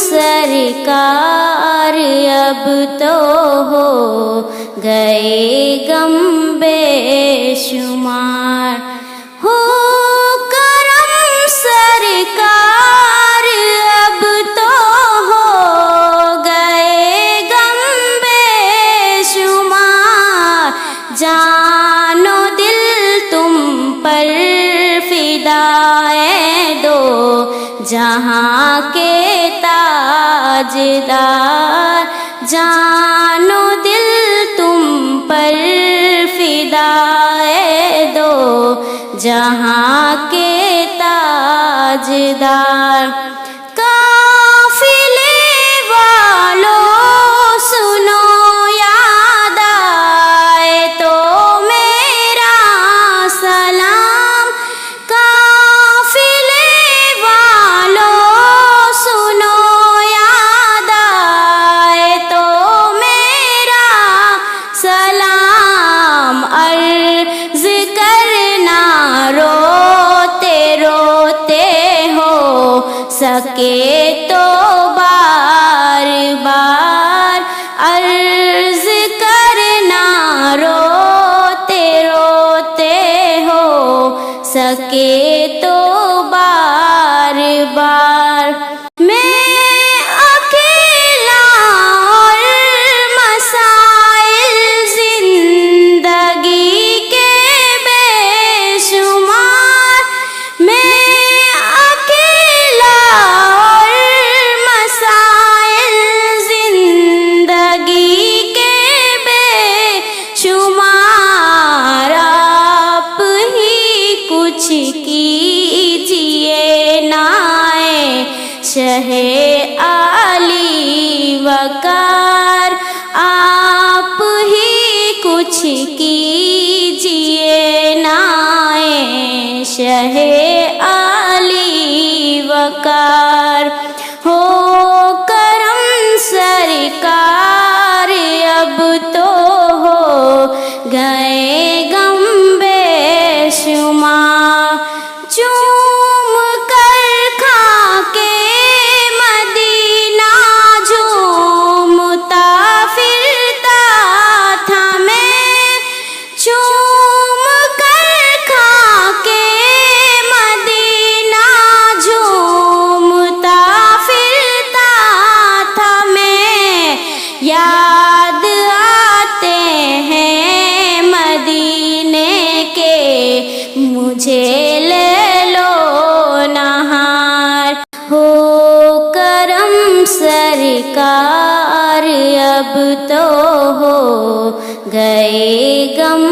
سرکار اب تو ہو گئے غم بے شمار، ہو کرم سرکار اب تو ہو گئے غم بے شمار، جان و دل تم پر فدا دو جہاں کے تاجدار، جان و دل تم پر فدا دو جہاں کے تاجدار۔ قافلے والوں سنو یاد آئے تو میرا سلام، قافلے والوں سنو یاد آئے تو میرا سلام، عرض کرنا روتے روتے ہو سکے تو بار بار، عرض کرنا روتے روتے ہو سکے تو بار بار۔ میں اکیلا اور مسائل زندگی کے بے شمار، میں اکیلا اور مسائل زندگی کے بے شمار، آپ ہی کچھ کیجئے نائے شہ عالی وقار، آپ ہی کچھ کیجئے نائے شہ عالی وقار، ہو کرم سرکار اب تو ہو گئے غم بے شمار، چوم کر کھا کے مدینہ جھومتا پھرتا تھا میں، چوم کر کھا کے مدینہ جھومتا پھرتا تھا میں، یاد آتے ہیں مدینے کے مجھے لے لو نہار، ہو کرم سرکار اب تو ہو گئے غم